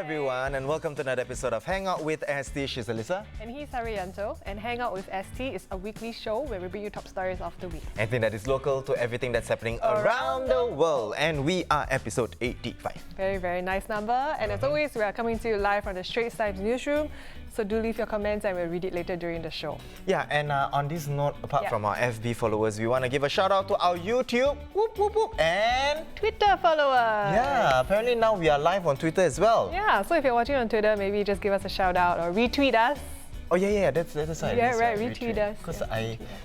everyone, and welcome to another episode of Hangout with ST. She's Alyssa. And he's Haryanto. And Hangout with ST is a weekly show where we bring you top stories of the week. Anything that is local to everything that's happening around the world. And we are episode 85. Very, very nice number. And as always, we are coming to you live from the Straits Times newsroom. So do leave your comments and we'll read it later during the show. Yeah, and on this note, apart from our FB followers, we want to give a shout out to our YouTube, whoop, whoop, whoop, and Twitter followers. Yeah, apparently now we are live on Twitter as well. Yeah, so if you're watching on Twitter, maybe just give us a shout out or retweet us. Oh yeah, that's right. Yeah, right, retweet us. Because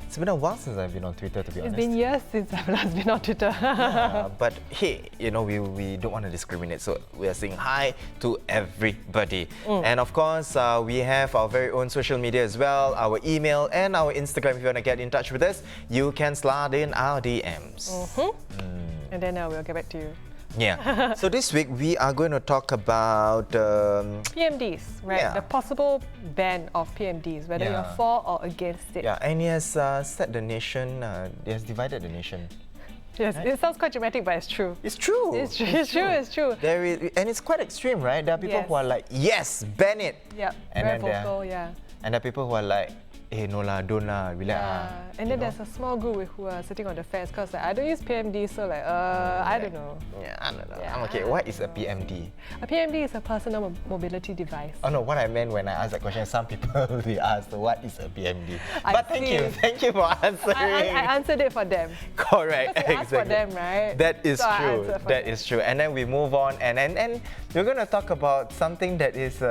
it's been a while since I've been on Twitter, to be honest. It's been years since I've last been on Twitter. Yeah, but hey, you know, we don't want to discriminate, so we are saying hi to everybody. And of course, we have our very own social media as well, our email and our Instagram. If you want to get in touch with us, you can slide in our DMs. And then we'll get back to you. Yeah. So this week we are going to talk about PMDs, right? Yeah. The possible ban of PMDs, whether you're for or against it. Yeah, and he has set the nation, he has divided the nation. Yes, it sounds quite dramatic, but it's true. It's true. It's true. There is, and it's quite extreme, right? There are people who are like, yes, ban it. Yeah, and very then vocal, yeah. And there are people who are like, hey, no lah, don't lah, relax. And then there's a small group who are sitting on the fence because like, I don't use PMD, so like, I don't know. Yeah, I don't know. Yeah, I'm okay. What is a PMD? A PMD is a personal mobility device. Oh no, what I meant when I asked that question, some people they asked, what is a PMD? But thank you for answering. I answered it for them. Correct, Because you asked for them, right? That is so true. That is true. And then we move on, and we're going to talk about something that is.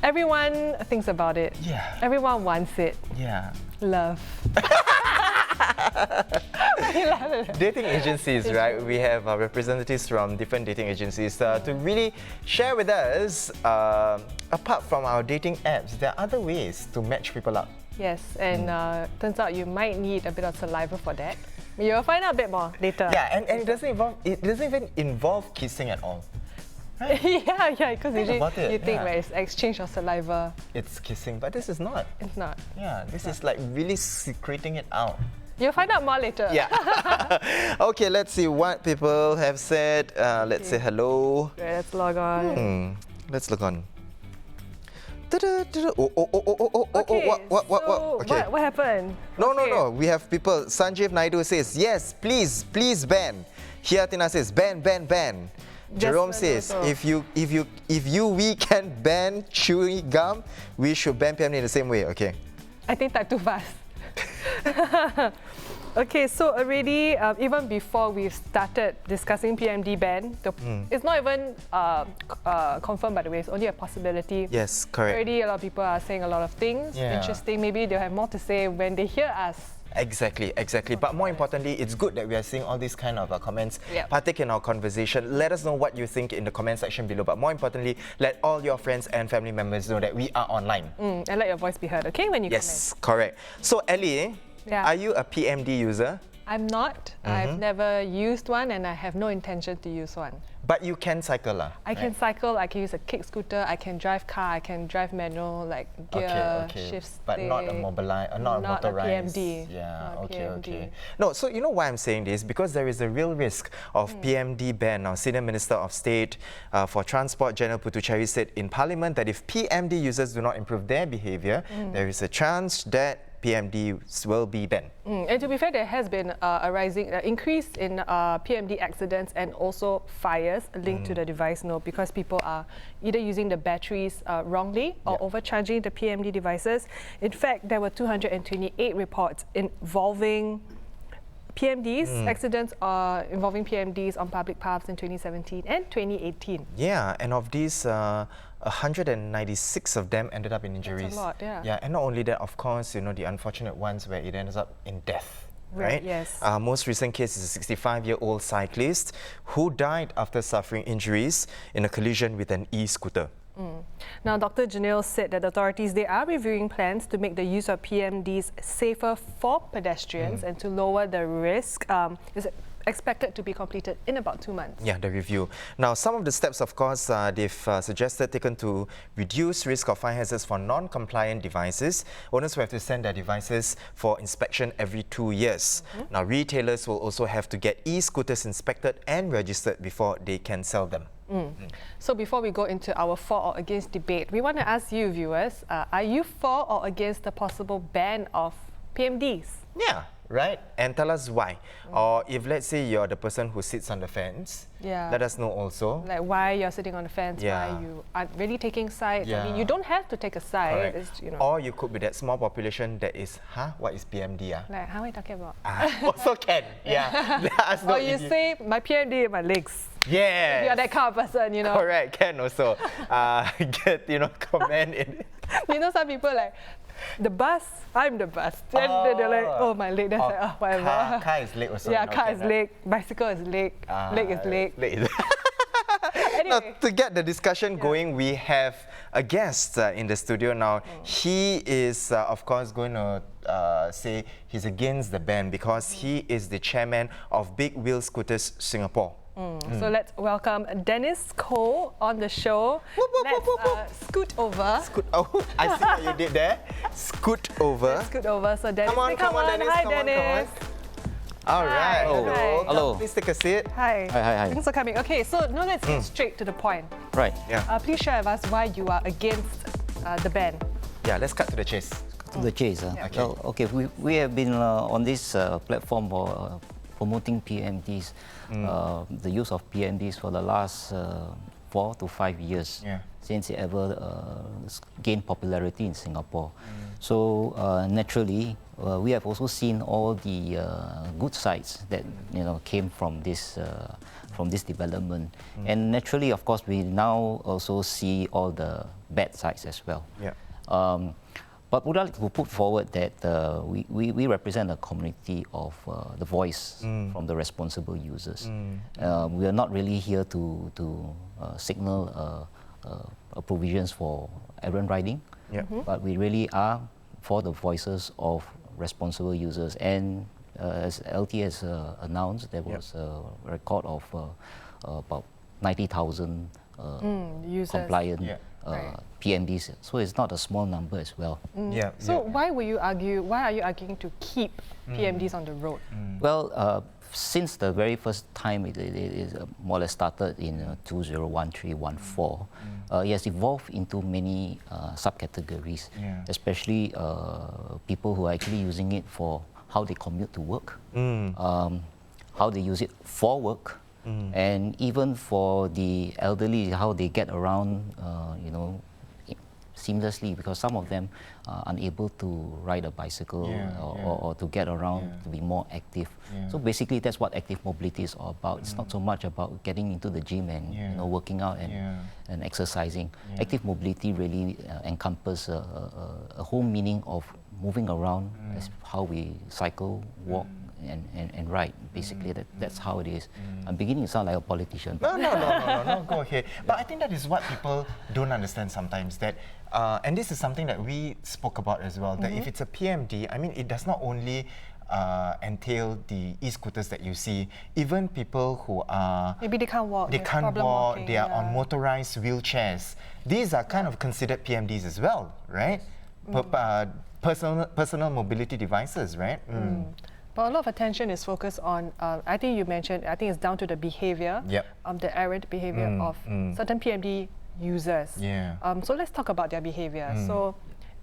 Everyone thinks about it. Yeah. Everyone wants it. Yeah. Love. Dating agencies, right? We have representatives from different dating agencies to really share with us, apart from our dating apps, there are other ways to match people up. Yes, and turns out you might need a bit of saliva for that. You'll find out a bit more later. Yeah, and it doesn't even involve kissing at all. Right? yeah, because usually you think yeah. it's exchange of saliva. It's kissing, but this is not. It's not. Yeah, this is like really secreting it out. You'll find out more later. Yeah. Okay, let's see what people have said. Let's say hello. Right, let's log on. Let's log on. Okay, Okay. What happened? No. We have people. Sanjeev Naidu says, yes, please ban. Hiatina says, ban. Jerome says, if we can ban chewing gum, we should ban PMD in the same way. Okay. I think type too fast. Okay, so already, even before we've started discussing PMD ban, it's not even confirmed, by the way, it's only a possibility. Yes, correct. Already a lot of people are saying a lot of things. Yeah. Interesting, maybe they'll have more to say when they hear us. Exactly. But more importantly, it's good that we are seeing all these kind of comments partake in our conversation. Let us know what you think in the comment section below. But more importantly, let all your friends and family members know that we are online. And let your voice be heard, okay, when you comment. Yes, correct. So Ellie, are you a PMD user? I'm not. I've never used one and I have no intention to use one. But you can cycle, I can cycle, I can use a kick scooter, I can drive car, I can drive manual, like gear, shift but stick. not a motorized. Not a PMD. Yeah, Not okay. PMD. No, so you know why I'm saying this? Because there is a real risk of PMD ban. Now, Senior Minister of State for Transport, General Puducherry, said in Parliament that if PMD users do not improve their behaviour, there is a chance that PMDs will be banned. And to be fair, there has been a rising increase in PMD accidents and also fires linked to the device, because people are either using the batteries wrongly or overcharging the PMD devices. In fact, there were 228 reports involving PMDs, accidents involving PMDs on public paths in 2017 and 2018. Yeah, and of these, 196 of them ended up in injuries. That's a lot, yeah. Yeah, and not only that, of course, the unfortunate ones where it ends up in death. Right? Yes. Most recent case is a 65-year-old cyclist who died after suffering injuries in a collision with an e-scooter. Now, Dr. Janil said that authorities, they are reviewing plans to make the use of PMDs safer for pedestrians and to lower the risk. expected to be completed in about 2 months. Yeah, the review. Now, some of the steps, of course, they've suggested taken to reduce risk of fire hazards for non-compliant devices. Owners will have to send their devices for inspection every 2 years. Now, retailers will also have to get e-scooters inspected and registered before they can sell them. So before we go into our for or against debate, we want to ask you viewers, are you for or against the possible ban of PMDs? Yeah, right. And tell us why. Or if, let's say, you're the person who sits on the fence, let us know also. Like why you're sitting on the fence, why you aren't really taking sides. I mean, you don't have to take a side. It's, you know. Or you could be that small population that is, what is PMD? Like, how are you talking about? Also can, Let us know. Or you say, my PMD in my legs. Yes. You're that kind of person, you know. Correct, can also get, comment in. You know, some people like, the bus, I'm the bus. Then they're like, oh, my leg. That's like, oh, whatever. Car is leg also. Yeah, car is leg. Bicycle is leg. Leg is leg. Anyway. Now, to get the discussion going, we have a guest in the studio now. He is, of course, going to say he's against the ban because he is the chairman of Big Wheel Scooters Singapore. So let's welcome Denis Koh on the show. Let's scoot over. Oh, I see what you did there. Scoot over. Let's scoot over. So Denis, come on, Denis. Hi, come on, Denis. All right. Hello. Hello. Please take a seat. Hi. Hi. Thanks for coming. Okay, so now let's get straight to the point. Right. Yeah. Please share with us why you are against the ban. Yeah, let's cut to the chase. To the chase. Okay. Well, okay, we have been on this platform for promoting PMDs, the use of PMDs for the last 4 to 5 years since it ever gained popularity in Singapore. So naturally, we have also seen all the good sides that came from this development, and naturally, of course, we now also see all the bad sides as well. Yeah. But would like to put forward that we represent a community of the voice from the responsible users. We are not really here to signal provisions for errant riding, but we really are for the voices of responsible users. And as LT has announced, there was a record of about 90,000 compliant PMDs, so it's not a small number as well. So why are you arguing to keep PMDs on the road? Well, since the very first time it more or less started in 2013-14, it has evolved into many subcategories, especially people who are actually using it for how they commute to work, how they use it for work, and even for the elderly, how they get around, seamlessly, because some of them are unable to ride a bicycle or to get around, to be more active. So basically, that's what active mobility is all about. It's not so much about getting into the gym and working out and exercising. Active mobility really encompasses a whole meaning of moving around, as how we cycle, walk, and ride. Basically, that's how it is. I'm beginning to sound like a politician. No, go ahead. But I think that is what people don't understand sometimes, that and this is something that we spoke about as well, that if it's a PMD, I mean, it does not only entail the e-scooters that you see. Even people who are... Maybe they can't walk. They can't walk, walking, they are on motorized wheelchairs. These are kind of considered PMDs as well, right? Personal mobility devices, right? But a lot of attention is focused on, I think you mentioned, I think it's down to the behavior, the errant behavior of certain PMD users. So let's talk about their behavior. So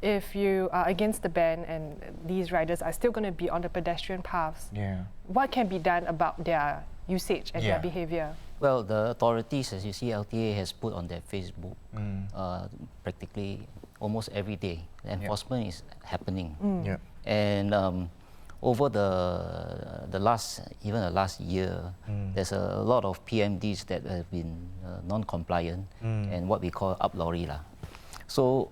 if you are against the ban and these riders are still going to be on the pedestrian paths, what can be done about their usage and their behavior? Well, the authorities, as you see, LTA has put on their Facebook practically almost every day. The enforcement is happening. And over the last year, there's a lot of PMDs that have been non-compliant and what we call outlawry. So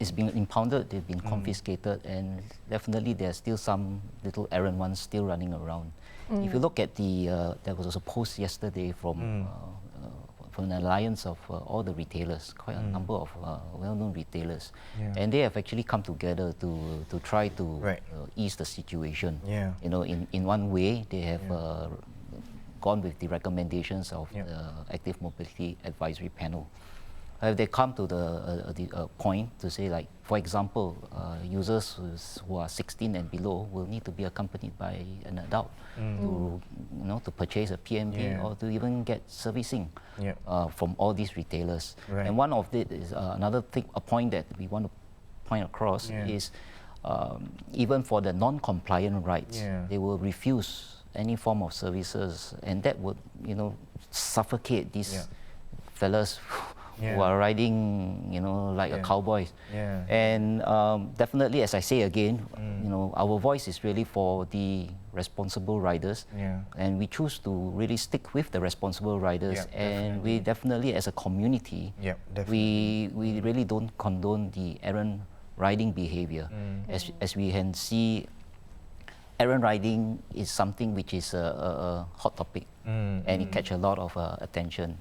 it's been impounded, they've been confiscated, and definitely there's still some little errant ones still running around. If you look at there was a post yesterday from an alliance of all the retailers, quite a number of well-known retailers, and they have actually come together to try to ease the situation. In one way, they have gone with the recommendations of the Active Mobility Advisory Panel. They come to the point to say, like, for example, users who are 16 and below will need to be accompanied by an adult to purchase a PMD or to even get servicing from all these retailers. Right. And one of it is another thing, a point that we want to point across is even for the non-compliant rides, they will refuse any form of services, and that would suffocate these fellas who are riding, like a cowboy. And definitely, as I say again, our voice is really for the responsible riders, and we choose to really stick with the responsible riders. And we definitely, as a community, we really don't condone the errant riding behavior. As we can see, errant riding is something which is a hot topic, and it catch a lot of attention.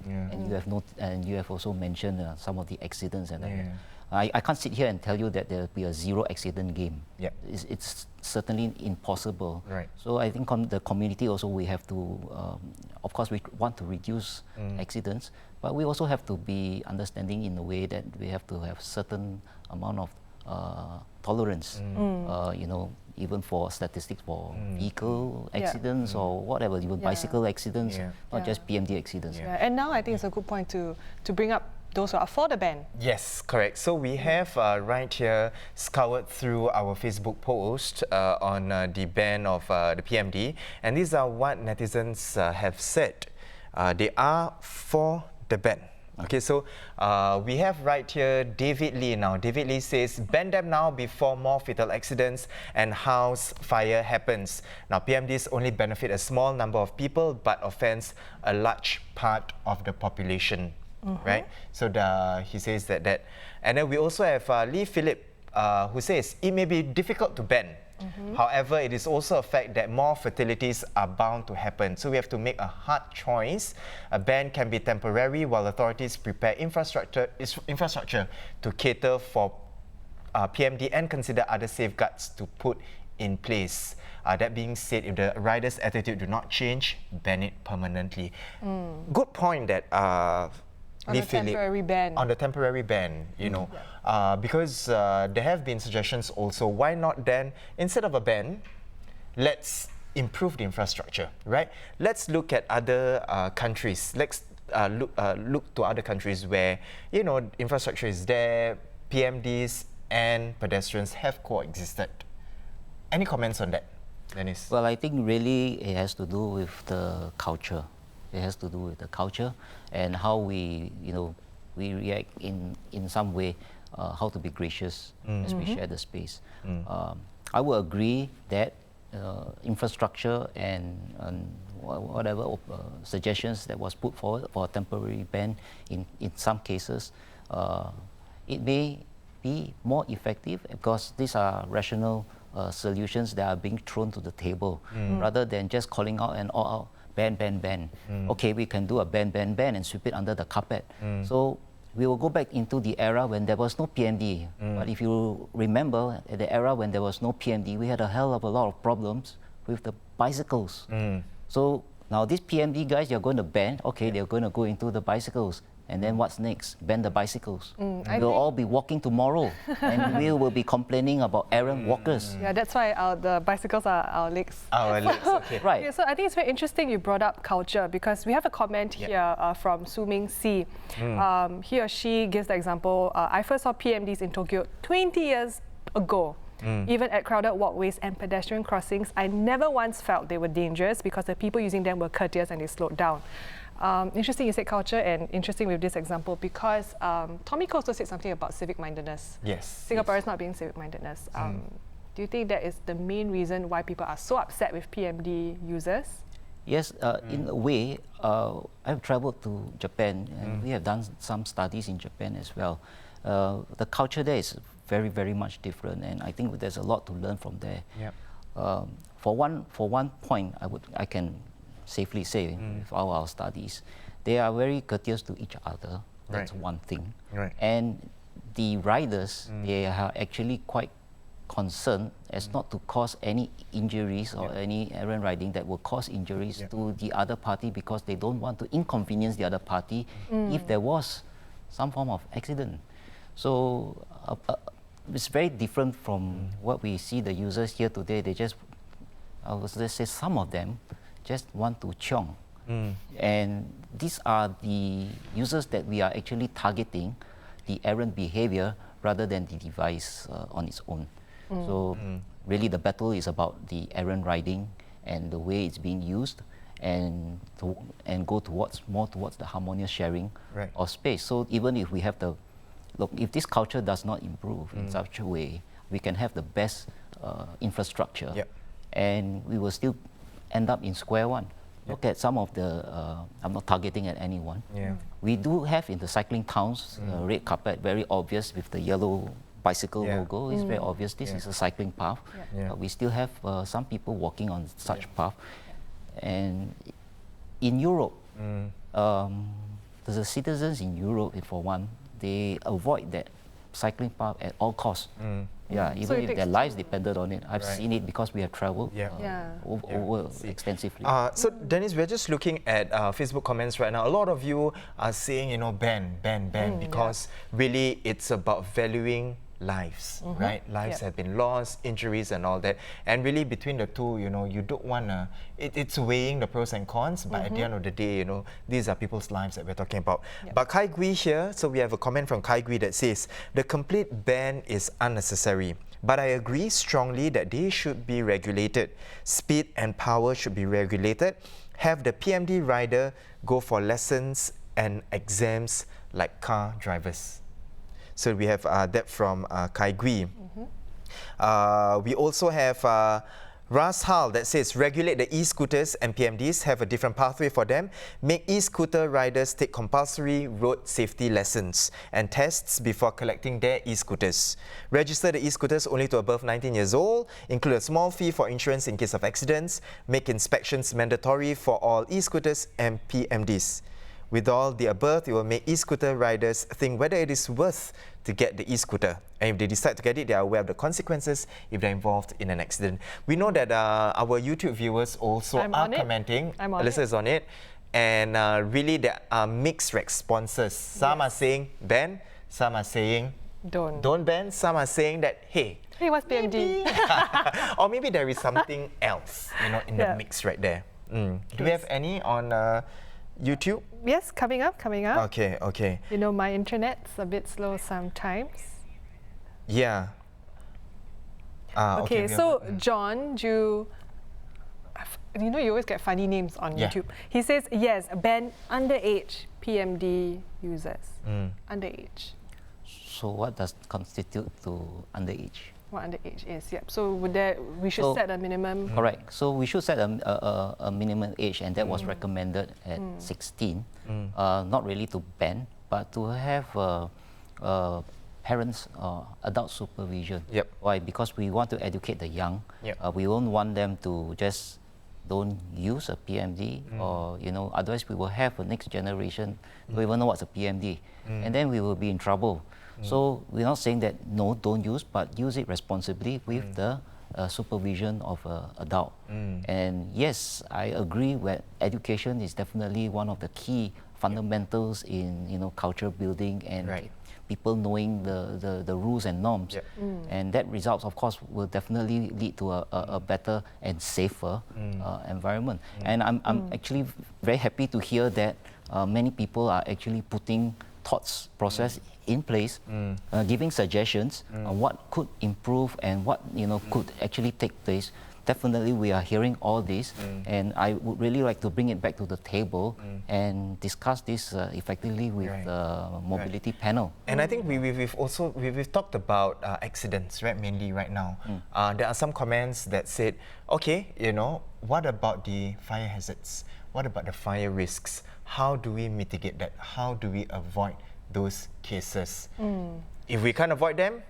And you have also mentioned some of the accidents and I can't sit here and tell you that there will be a zero accident game. It's certainly impossible. Right. So I think the community also, we have to, of course, we want to reduce accidents, but we also have to be understanding in a way that we have to have certain amount of tolerance, even for statistics for vehicle accidents or whatever, even bicycle accidents, not just PMD accidents. And now I think it's a good point to bring up those who are for the ban. Yes, correct. So we have right here scoured through our Facebook post on the ban of the PMD, and these are what netizens have said. They are for the ban. Okay, so we have right here David Lee now. David Lee says, ban them now before more fatal accidents and house fire happens. Now, PMDs only benefit a small number of people but offends a large part of the population, right? So he says that. And then we also have Lee Philip who says, it may be difficult to ban. However, it is also a fact that more fatalities are bound to happen. So we have to make a hard choice. A ban can be temporary while authorities prepare infrastructure to cater for PMD and consider other safeguards to put in place. That being said, if the riders' attitude do not change, ban it permanently. Good point that On the temporary ban. On the temporary ban, because there have been suggestions also, why not then, instead of a ban, let's improve the infrastructure, right? Let's look at other countries. Let's look to other countries where, infrastructure is there, PMDs and pedestrians have coexisted. Any comments on that, Denis? Well, I think really it has to do with the culture. It has to do with the culture and how we react in some way, how to be gracious as we share the space. I would agree that infrastructure and whatever suggestions that was put forward for a temporary ban in some cases, it may be more effective because these are rational solutions that are being thrown to the table rather than just calling out an all-out ban. Okay, we can do a ban and sweep it under the carpet. So we will go back into the era when there was no PMD. But if you remember, at the era when there was no PMD, we had a hell of a lot of problems with the bicycles. So now these PMD guys, you're going to ban, okay, they're going to go into the bicycles. And then what's next? Ban the bicycles. We'll all be walking tomorrow and we will be complaining about errant walkers. Yeah, that's why the bicycles are our legs. Our legs, okay. Right. Yeah, so I think it's very interesting you brought up culture because we have a comment here from Su Ming Si. He or she gives the example, I first saw PMDs in Tokyo 20 years ago. Even at crowded walkways and pedestrian crossings, I never once felt they were dangerous because the people using them were courteous and they slowed down. Interesting you said culture, and interesting with this example because Tommy also said something about civic-mindedness. Yes. Singaporeans not being civic-mindedness. Do you think that is the main reason why people are so upset with PMD users? Yes, in a way, I've traveled to Japan and we have done some studies in Japan as well. The culture there is very, very much different, and I think there's a lot to learn from there. For one point, I can safely say with all our studies, they are very courteous to each other. That's one thing. And the riders, they are actually quite concerned as not to cause any injuries or any errant riding that will cause injuries to the other party, because they don't want to inconvenience the other party if there was some form of accident. So it's very different from what we see the users here today. They just, I would just say some of them just want to chiong. And these are the users that we are actually targeting, the errant behavior rather than the device on its own. So really the battle is about the errant riding and the way it's being used, and go more towards the harmonious sharing of space. So even if we have if this culture does not improve in such a way, we can have the best infrastructure, and we will still end up in square one. Look at some of the, I'm not targeting at anyone. We do have in the cycling towns, red carpet, very obvious with the yellow bicycle logo. It's very obvious this is a cycling path. But we still have some people walking on such path. And in Europe, the citizens in Europe, for one, they avoid that cycling path at all costs. Even so if their lives depended on it. I've seen it because we have traveled over extensively. So Dennis, we're just looking at Facebook comments right now. A lot of you are saying, you know, ban, because really it's about valuing lives, right? Lives have been lost, injuries and all that. And really between the two, you know, you don't want to, it's weighing the pros and cons, but at the end of the day, you know, these are people's lives that we're talking about. But Kai Gui here, so we have a comment from Kai Gui that says, the complete ban is unnecessary, but I agree strongly that they should be regulated. Speed and power should be regulated. Have the PMD rider go for lessons and exams like car drivers. So we have that from Kai Gui. We also have Ras Hal that says, regulate the e-scooters and PMDs, have a different pathway for them. Make e-scooter riders take compulsory road safety lessons and tests before collecting their e-scooters. Register the e-scooters only to above 19 years old. Include a small fee for insurance in case of accidents. Make inspections mandatory for all e-scooters and PMDs. With all the above, it will make e-scooter riders think whether it is worth to get the e-scooter. And if they decide to get it, they are aware of the consequences if they're involved in an accident. We know that our YouTube viewers also are commenting. Alyssa is on it. And really there are mixed responses. Some are saying ban, some are saying don't ban, some are saying that, hey, what's PMD? Or maybe there is something else, you know, in the mix right there. Do we have any on YouTube? Yes, coming up. Okay. You know, my internet's a bit slow sometimes. Yeah. Okay, so John, you know, you always get funny names on YouTube. He says, yes, ban underage PMD users. Underage. So what does constitute to underage? What underage is, so we should set a minimum. Correct. So we should set a minimum age, and that was recommended at 16. Not really to ban, but to have parents' adult supervision. Why? Because we want to educate the young. We don't want them to just don't use a PMD, or you know, otherwise we will have a next generation who even know what's a PMD, and then we will be in trouble. So we're not saying that no, don't use, but use it responsibly with the supervision of an adult. And yes, I agree that education is definitely one of the key fundamentals in, you know, culture building and people knowing the rules and norms. And that results, of course, will definitely lead to a better and safer environment. And I'm actually very happy to hear that many people are actually putting thoughts process in place, giving suggestions on what could improve and what, you know, could actually take place. Definitely we are hearing all this, and I would really like to bring it back to the table and discuss this effectively with the mobility panel. And I think we've talked about accidents, right, mainly right now. There are some comments that said, okay, you know, what about the fire hazards? What about the fire risks? How do we mitigate that? How do we avoid those cases? If we can't avoid them,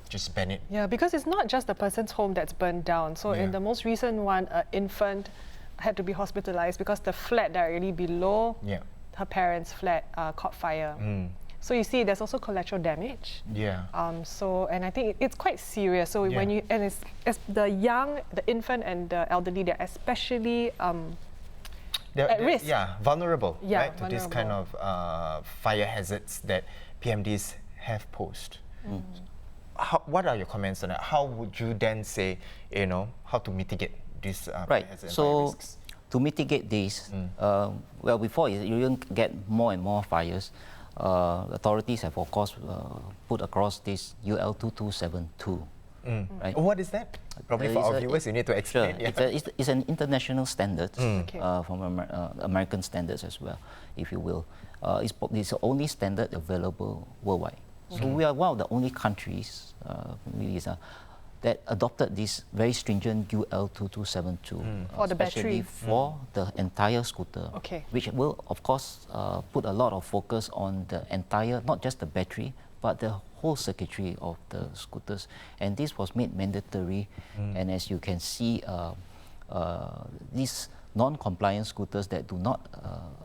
just ban it. Yeah, because it's not just the person's home that's burned down. So in the most recent one, an infant had to be hospitalized because the flat directly below her parents' flat caught fire. So you see, there's also collateral damage. Yeah. So, and I think it's quite serious. So when you, and it's the young, the infant and the elderly, they're especially They're at risk. Yeah, vulnerable, Yeah, right, to this kind of fire hazards that PMDs have posed. What are your comments on that? How would you then say, you know, how to mitigate these fire hazards and fire risks? To mitigate this, well, before you even get more and more fires, authorities have, of course, put across this UL 2272. Right? What is that? Probably for our viewers, you need to explain. Sure. It's an international standard from American standards as well, if you will. It's the only standard available worldwide. So we are one of the only countries that adopted this very stringent UL 2272, For the especially battery. for the entire scooter, which will, of course, put a lot of focus on the entire, not just the battery, but the whole circuitry of the scooters. And this was made mandatory. And as you can see, these non-compliant scooters that do not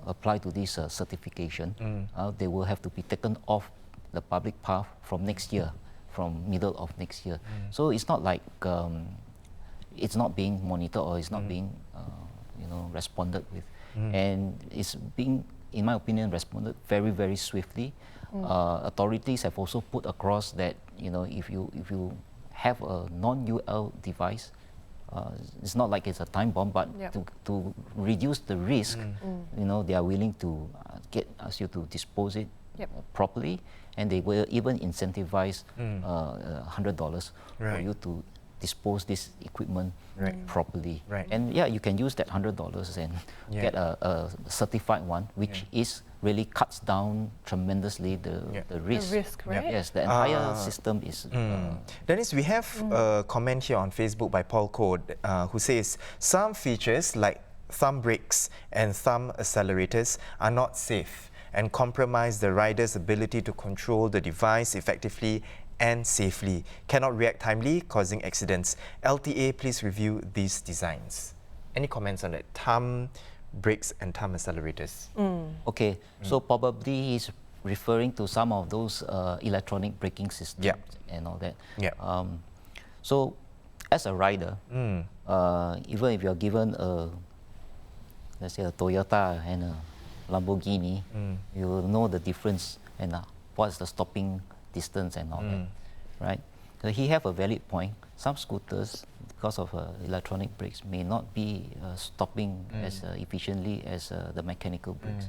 apply to this certification, they will have to be taken off the public path from next year, from middle of next year. So it's not like it's not being monitored or it's not being responded with. And it's being, in my opinion, responded very, very swiftly. Authorities have also put across that, you know, if you have a non-UL device, it's not like it's a time bomb, but to reduce the risk, you know, they are willing to ask you to dispose it properly, and they will even incentivize $100 for you to dispose this equipment properly. And yeah, you can use that $100 and get a certified one, which is really cuts down tremendously the risk. The risk, right? Yes, the entire system is. Dennis, we have a comment here on Facebook by Paul Code who says some features like thumb brakes and thumb accelerators are not safe and compromise the rider's ability to control the device effectively and safely. Cannot react timely, causing accidents. LTA, please review these designs. Any comments on that? Thumb brakes and thumb accelerators. Okay, so probably he's referring to some of those electronic braking systems and all that. So as a rider, even if you're given a, let's say, a Toyota and a Lamborghini, you will know the difference and what's the stopping distance and all that, right? So he have a valid point. Some scooters, because of electronic brakes, may not be stopping as efficiently as the mechanical brakes.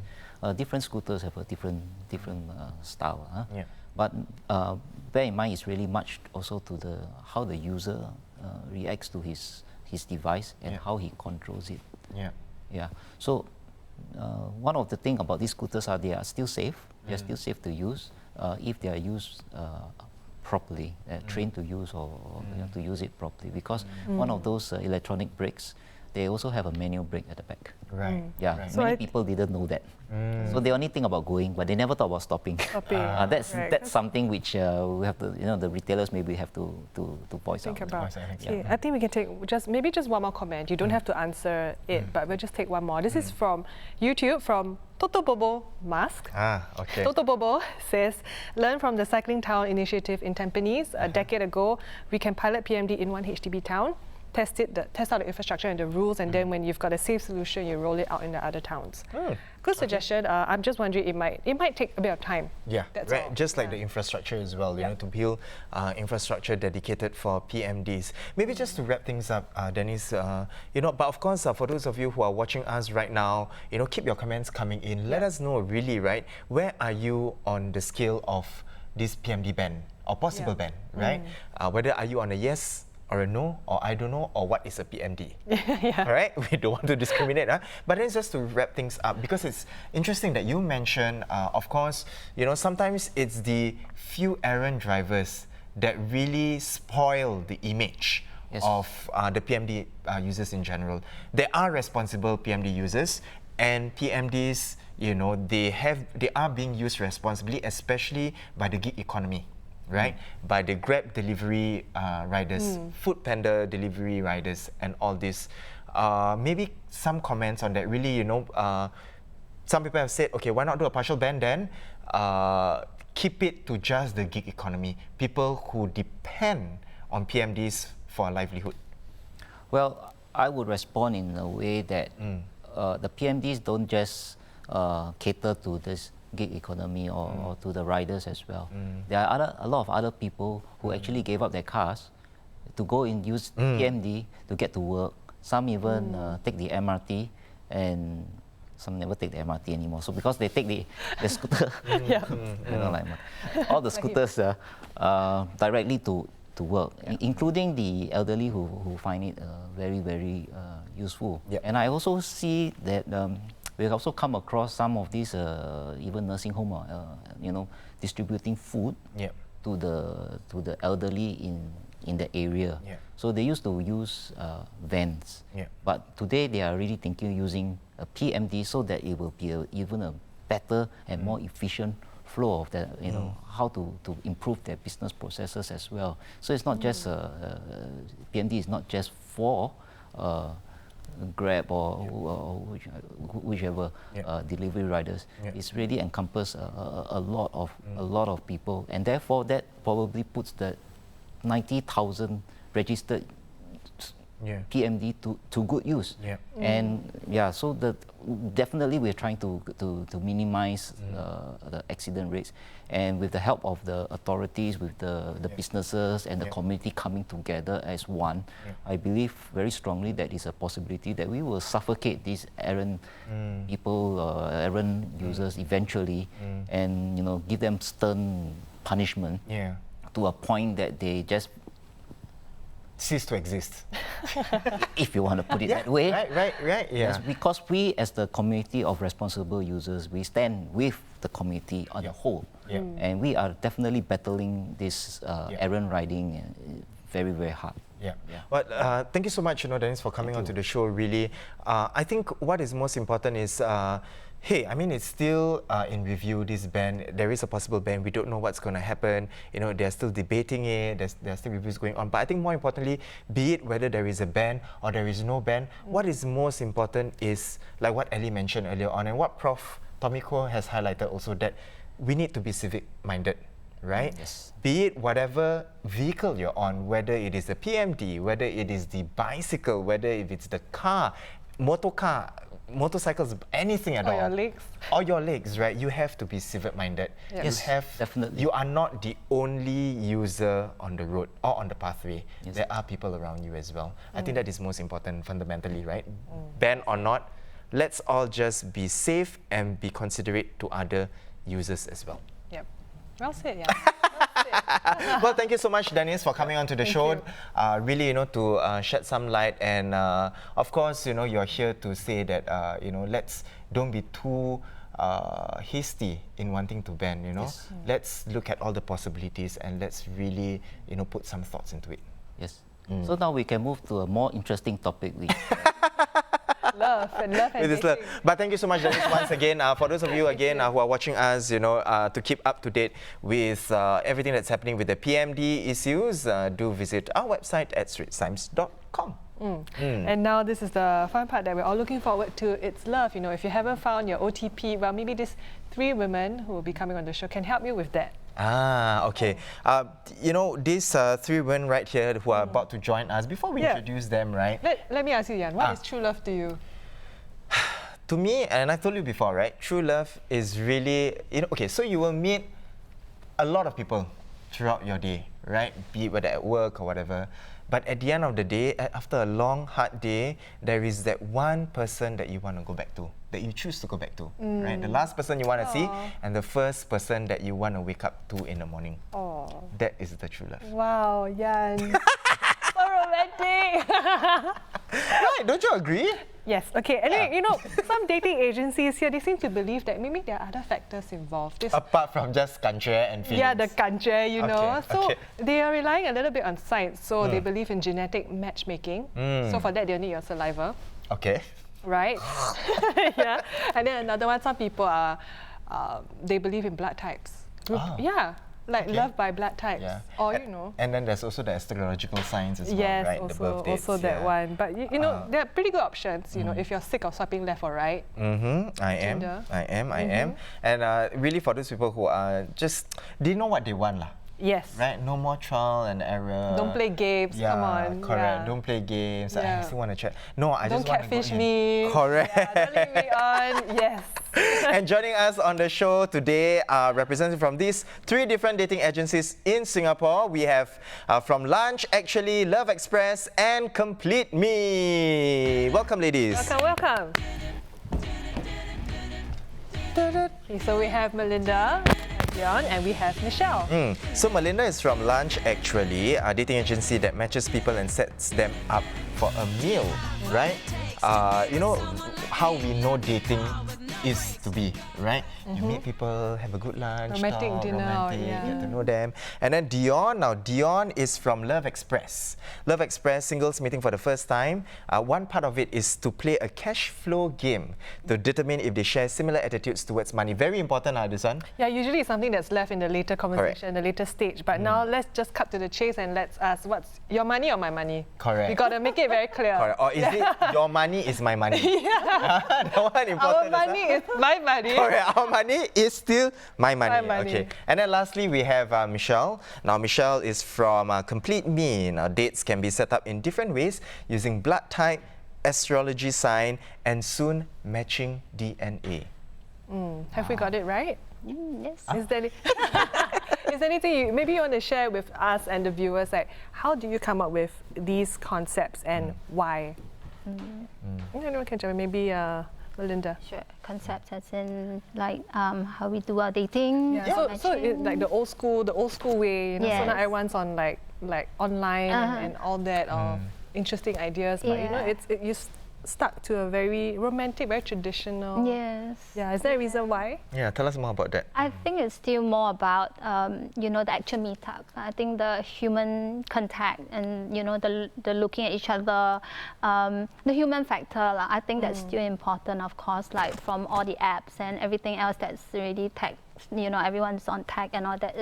Different scooters have a different style. But bear in mind, it's really much also to the how the user reacts to his device and how he controls it. So one of the things about these scooters are they are still safe. They're still safe to use if they are used properly, trained to use or to use it properly. Because one of those electronic brakes, they also have a manual brake at the back. Yeah, so many people didn't know that. So they only think about going, but they never thought about stopping. That's something which we have to, the retailers maybe have to voice think out. about. I think we can take maybe just one more comment. You don't have to answer it, but we'll just take one more. This is from YouTube, from Toto Bobo Mask. Toto Bobo says, learn from the Cycling Town initiative in Tampines. A decade ago, we can pilot PMD in one HDB town, test out the infrastructure and the rules, and then when you've got a safe solution, you roll it out in the other towns. Good suggestion. I'm just wondering, it might take a bit of time. That's all. Just like the infrastructure as well, you know, to build infrastructure dedicated for PMDs. Maybe just to wrap things up, Denis, but of course, for those of you who are watching us right now, keep your comments coming in. Let us know really, right, where are you on the scale of this PMD ban or possible ban, right? Whether are you on a yes or a no, or I don't know, or what is a PMD? All right, we don't want to discriminate, but then just to wrap things up, because it's interesting that you mentioned, of course, sometimes it's the few errant drivers that really spoil the image of the PMD users in general. There are responsible PMD users, and PMDs, they are being used responsibly, especially by the gig economy. Right, by the Grab delivery riders, Food Panda delivery riders, and all this. Maybe some comments on that. Really, some people have said, okay, why not do a partial ban then? keep it to just the gig economy, people who depend on PMDs for a livelihood? Well, I would respond in a way that the PMDs don't just cater to this gig economy or to the riders as well. There are a lot of other people who actually gave up their cars to go and use PMD to get to work. Some even take the MRT, and some never take the MRT anymore. So because they take the scooter, you know, like all the scooters directly to work, including the elderly who find it very, very useful. And I also see that we've also come across some of these even nursing home, you know, distributing food to the elderly in the area. So they used to use vans, but today they are really thinking using a PMD so that it will be even a better and more efficient flow of the, you know, how to improve their business processes as well. So it's not just PMD is not just for Grab or whichever delivery riders. It's really encompass a lot of people, and therefore that probably puts the 90,000 registered PMD to good use. And so definitely we're trying to minimize the accident rates, and with the help of the authorities, with the businesses and the community coming together as one, I believe very strongly that is a possibility that we will suffocate these errant people, errant users eventually, and, you know, give them stern punishment to a point that they just cease to exist. If you want to put it that way. Right. Yes, because we, as the community of responsible users, we stand with the community on the whole. And we are definitely battling this errant riding very, very hard. Well, thank you so much, Denis, for coming onto the show. Really, I think what is most important is, hey, I mean, it's still in review, this ban. There is a possible ban. We don't know what's going to happen. You know, they're still debating it. There are still reviews going on. But I think more importantly, be it whether there is a ban or there is no ban, what is most important is, like what Ellie mentioned earlier on, and what Prof. Tomiko has highlighted also, that we need to be civic-minded, right? Yes. Be it whatever vehicle you're on, whether it is the PMD, whether it is the bicycle, whether if it's the car, motorcar, motorcycles, anything at all. Or your legs. Or your legs, right? You have to be civic-minded. Yes, definitely. You are not the only user on the road or on the pathway. Yes. There are people around you as well. I think that is most important fundamentally, right? Ban or not, let's all just be safe and be considerate to other users as well. Yep. Well said, Well, thank you so much, Denis, for coming on to the show. Really, to shed some light, and of course, you're here to say that, don't be too hasty in wanting to ban. Yes. Let's look at all the possibilities and let's really, put some thoughts into it. Yes. So now we can move to a more interesting topic. Love and dating. But thank you so much, Denis, once again. For those of you again who are watching us, to keep up to date with everything that's happening with the PMD issues, do visit our website at straitstimes.com. And now this is the fun part that we're all looking forward to. It's love. If you haven't found your OTP, well, maybe these 3 women who will be coming on the show can help you with that. Okay. These 3 women right here who are about to join us, before we introduce them, right? Let me ask you, Jan, what is true love to you? To me, and I told you before, right? True love is really, okay, so you will meet a lot of people throughout your day, right? Be it whether at work or whatever. But at the end of the day, after a long, hard day, there is that one person that you want to go back to, that you choose to go back to, right? The last person you want to see, and the first person that you want to wake up to in the morning. That is the true love. Wow, Jan. So romantic. Right, don't you agree? Yes, okay. Anyway, some dating agencies here, they seem to believe that maybe there are other factors involved. Apart from just kanche and feelings. Yeah, the kanche, know. Okay, so okay. they are relying a little bit on science. So they believe in genetic matchmaking. So for that, they'll need your saliva. Okay. Right? Yeah. And then another one, some people are, they believe in blood types. Yeah. like love by blood types, or And then there's also the astrological signs as well, yes, right? also, The birth dates, also that one. But you know, there are pretty good options. You know, if you're sick of swiping left or right. I am. And really, for those people who are just, they know what they want, lah. Yes. Right? No more trial and error. Don't play games. Come on. Correct. Don't play games. I still want to chat. No, I don't just want to catfish go in. me. Correct. Don't leave me on. Yes. And joining us on the show today are representing from these 3 different dating agencies in Singapore. We have from Lunch, Actually, Love Express, and Complete Me. Welcome, ladies. Welcome. Okay, so we have Melinda, Dion, and we have Michelle. So Melinda is from Lunch, Actually, a dating agency that matches people and sets them up for a meal, right? You know how we know dating is to be, right? You meet people, have a good lunch, romantic talk, dinner, romantic, get to know them. And then Dion, now Dion is from Love Express. Love Express, singles meeting for the first time. One part of it is to play a cash flow game to determine if they share similar attitudes towards money. Very important, this one. Yeah, usually it's something that's left in the later conversation, the later stage. But now let's just cut to the chase and let's ask, what's your money or my money? Correct. We got to make it very clear. Correct. Or is it your money is my money? That one important. Our money is my money. Correct. Our money is still my money. My money. Okay. And then lastly, we have Michelle. Now, Michelle is from Complete Me. Now, dates can be set up in different ways using blood type, astrology sign, and soon matching DNA. Have we got it right? Yes. Is there is there anything maybe you want to share with us and the viewers? Like, how do you come up with these concepts and why? Anyone can jump in. Maybe Melinda. Sure. Concepts as in like how we do our dating. So it, like the old school way. You know, so not everyone's on like online and all that or interesting ideas. But you know, you stuck to a very romantic, very traditional. Yes. Yeah. Is there a reason why? Yeah. Tell us more about that. I think it's still more about you know, the actual meetup. I think the human contact and you know the looking at each other, the human factor. I think that's still important, of course. Like from all the apps and everything else that's really tech. You know, everyone's on tech and all that.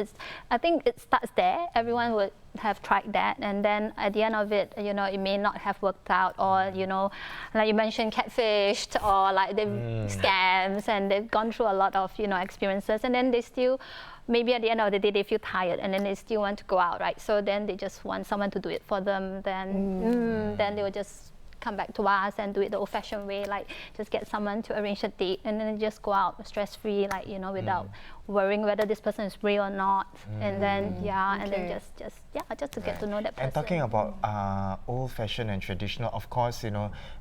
I think it starts there. Everyone would have tried that, and then at the end of it, you know, it may not have worked out, or you know, like you mentioned, catfished, or like they've scams, and they've gone through a lot of experiences, and then they still, maybe at the end of the day, they feel tired, and then they still want to go out, right? So then they just want someone to do it for them. Then they will just come back to us and do it the old-fashioned way, like just get someone to arrange a date and then just go out stress-free, like without worrying whether this person is real or not. And then and then just to get to know that person. And talking about old-fashioned and traditional, of course,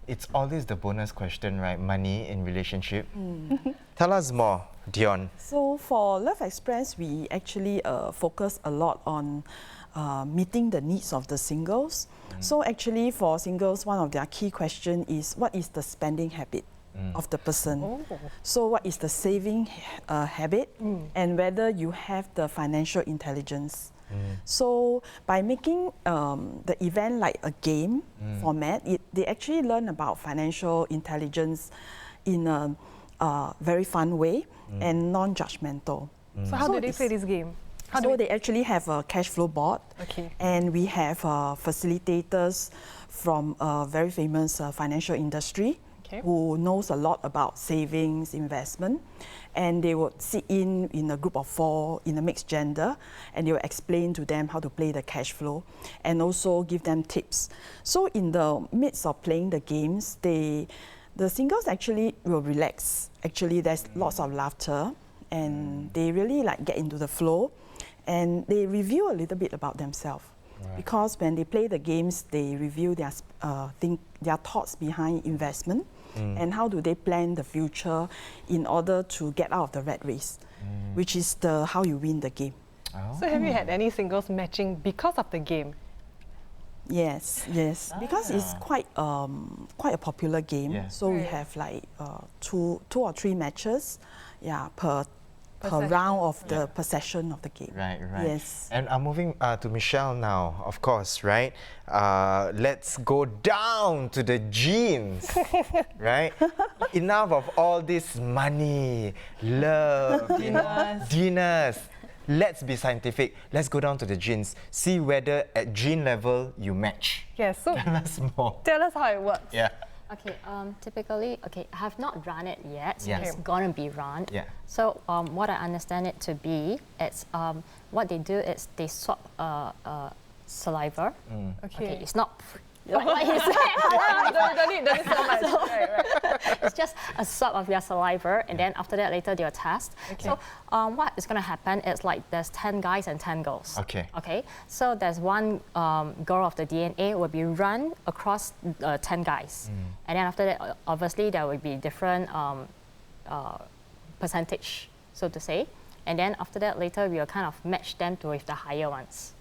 it's always the bonus question, right? Money in relationship. Tell us more, Dion. So for Love Express, we actually focus a lot on meeting the needs of the singles. So actually for singles, one of their key questions is what is the spending habit of the person? So what is the saving habit, and whether you have the financial intelligence. So by making the event like a game format, they actually learn about financial intelligence in a very fun way and non-judgmental. So how do they play this game? So they actually have a cash flow board, and we have facilitators from a very famous financial industry who knows a lot about savings, investment, and they would sit in a group of 4 in a mixed gender, and they will explain to them how to play the cash flow and also give them tips. So in the midst of playing the games, the singles actually will relax. Actually, there's lots of laughter, and they really like get into the flow. And they review a little bit about themselves, because when they play the games, they review their thoughts behind investment and how do they plan the future in order to get out of the rat race, which is how you win the game. So have you had any singles matching because of the game? Yes, because it's quite a popular game. So we have like 2 or 3 matches, per round of the possession of the game. Right. Yes. And I'm moving to Michelle now, of course, right? Let's go down to the genes, right? Enough of all this money, love, dinners. let's be scientific. Let's go down to the genes. See whether at gene level you match. Yes. So Tell us more. tell us how it works. Yeah. Okay, typically, okay, I have not run it yet. So Yeah. it's gonna be run. Yeah. So what I understand it to be, it's what they do is they swap saliva. Okay, it's not what you said. don't need so much. Right. It's just a swab of your saliva, and then after that, later they'll test. Okay. So what is going to happen is like there's 10 guys and 10 girls. Okay. Okay. So there's one girl of the DNA will be run across 10 guys, and then after that, obviously there will be different percentage, so to say, and then after that, later we will kind of match them to with the higher ones.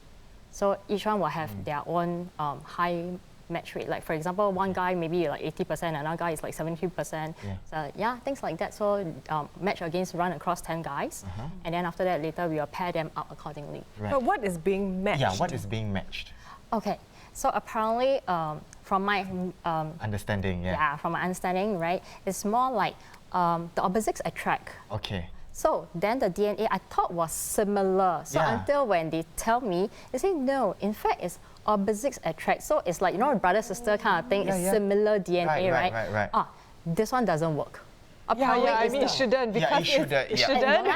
So each one will have their own high match rate. Like for example, one guy maybe like 80%, another guy is like 70%. Yeah. So yeah, things like that. So match against run across 10 guys, and then after that later we will pair them up accordingly. Right. But what is being matched? Yeah, what is being matched? Okay, so apparently from my Understanding, from my understanding, right, it's more like the opposites attract. Okay. So then the DNA I thought was similar. So Yeah. until when they tell me, they say no. In fact, it's opposites attract. So it's like, you know, brother sister kind of thing. Yeah, it's yeah. similar DNA, Right. Ah, this one doesn't work. Yeah, I it's mean, it shouldn't because Yeah, it shouldn't, it yeah. shouldn't.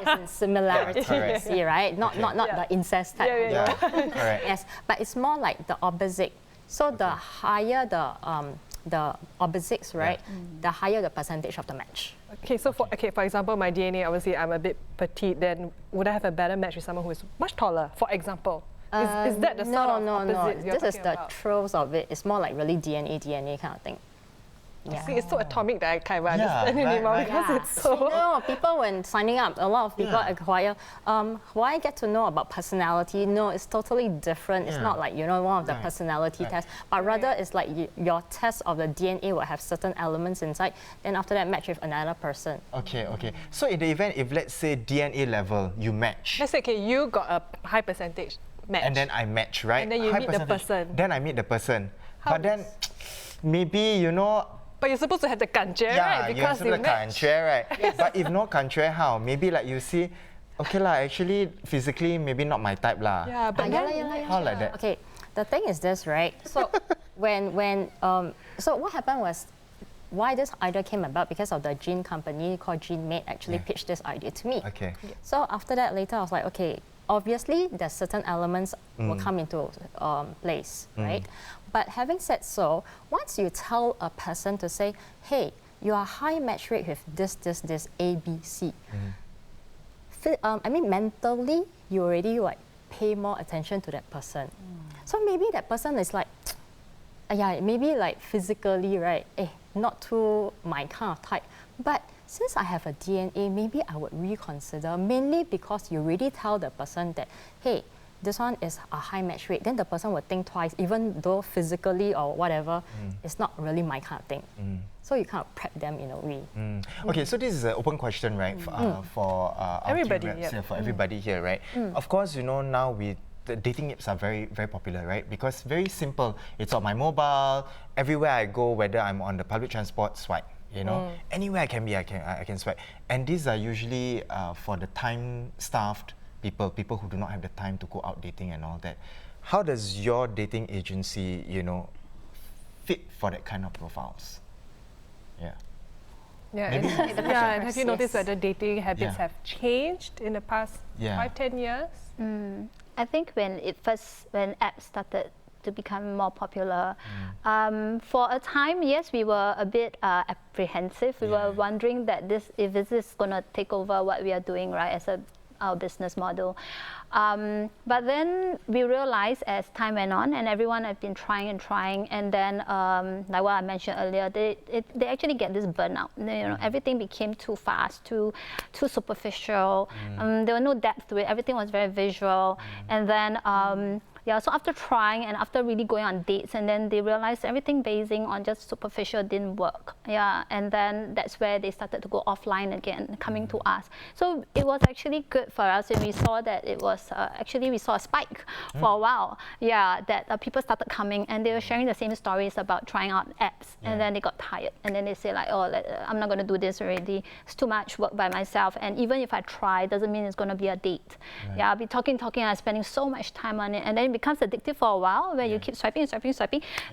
it's in similarity, correct. you see, right? Not the incest type. Yeah. Correct. Yes, but it's more like the opposite. So the higher the opposites, right, the higher the percentage of the match. Okay, so for example, my DNA, obviously I'm a bit petite, then would I have a better match with someone who is much taller, for example? Is that the sort of opposite you're This is talking the about? truth of it. It's more like really DNA kind of thing. Yeah. See, it's so atomic that I can't even understand anymore right. because it's so... No, people when signing up, a lot of people acquire. Why get to know about personality? No, it's totally different. It's Yeah. not like, you know, one of the Right. personality tests, but rather it's like your test of the DNA will have certain elements inside. Then after that, match with another person. Okay. So in the event, if let's say DNA level, you match. Let's say, okay, you got a high percentage match. And then I match, right? And then you High meet the percentage. person. Then I meet the person. How But then, maybe, you know, But you're supposed to have the 感觉, right? you're Because you supposed to match. 感觉, right? But if no 感觉, how? Maybe like you see, okay lah, actually, physically, maybe not my type lah. Yeah, but then... How like that? Okay, the thing is this, right? So so what happened was, why this idea came about because of the gene company called GeneMate actually pitched this idea to me. Okay. So after that, later I was like, okay, obviously there's certain elements will come into place, right? But having said so, once you tell a person to say, hey, you are high match rate with this, A, B, C. I mean, mentally, you already like pay more attention to that person. So maybe that person is like, yeah, maybe like physically, right? Not too my kind of type. But since I have a DNA, maybe I would reconsider, mainly because you already tell the person that, hey, this one is a high match rate, then the person would think twice, even though physically or whatever, it's not really my kind of thing. So you kind of prep them in a way. Okay, so this is an open question, right, for our Everybody, team reps yep. here, for everybody here, right? Of course, you know, now the dating apps are very, very popular, right? Because very simple. It's on my mobile. Everywhere I go, whether I'm on the public transport, swipe. You know, anywhere I can be, I can swipe. And these are usually for the time-starved people who do not have the time to go out dating and all that. How does your dating agency, you know, fit for that kind of profiles? Yeah. Yeah, Maybe- and have you noticed that the dating habits Yeah. have changed in the past 5-10 years? I think when apps started to become more popular, for a time, yes, we were a bit apprehensive. We were wondering that if this is going to take over what we are doing, right, as our business model. But then we realized as time went on, and everyone had been trying, and then like what I mentioned earlier, they actually get this burnout. You know, everything became too fast, too superficial. There was no depth to it. Everything was very visual, and then Yeah, so after trying and after really going on dates, and then they realized everything basing on just superficial didn't work. Yeah, and then that's where they started to go offline again, coming to us. So it was actually good for us, and we saw that it was actually we saw a spike for a while. Yeah, that people started coming and they were sharing the same stories about trying out apps, and then they got tired, and then they say like, oh, I'm not going to do this already. It's too much work by myself, and even if I try, doesn't mean it's going to be a date. Yeah, I'll be talking, and spending so much time on it, and then it becomes addictive for a while, where you keep swiping.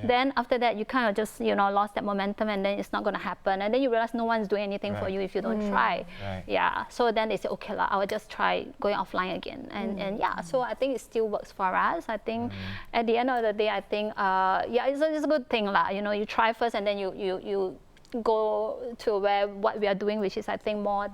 Then after that, you kind of just lost that momentum, and then it's not going to happen, and then you realize no one's doing anything for you if you don't try. Yeah, so then they say, okay, I will just try going offline again, and yeah, so I think it still works for us. I think at the end of the day, I think yeah, it's a good thing lah. You try first, and then you go to what we are doing, which is I think more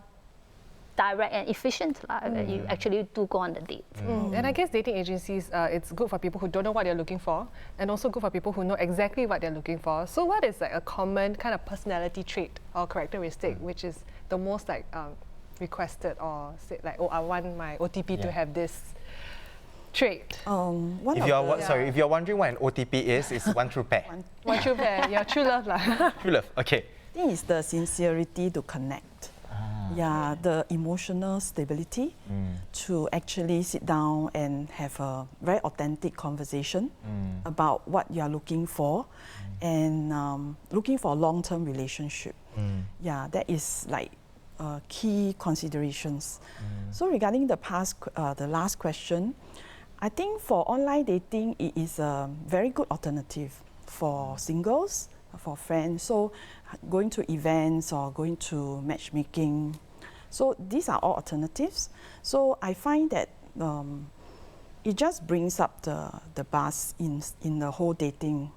direct and efficient. You actually do go on the date. And I guess dating agencies, it's good for people who don't know what they're looking for, and also good for people who know exactly what they're looking for. So what is like a common kind of personality trait or characteristic which is the most like requested, or say like, oh, I want my OTP to have this trait? If you're wondering what an OTP is, it's one true pair. One true pair, yeah, true love lah. True love, okay. I think it's the sincerity to connect. Yeah, the emotional stability to actually sit down and have a very authentic conversation about what you are looking for, and looking for a long-term relationship. Yeah, that is like key considerations. So regarding the last question, I think for online dating, it is a very good alternative for singles, for friends. So going to events or going to matchmaking. So these are all alternatives. So I find that it just brings up the buzz in the whole dating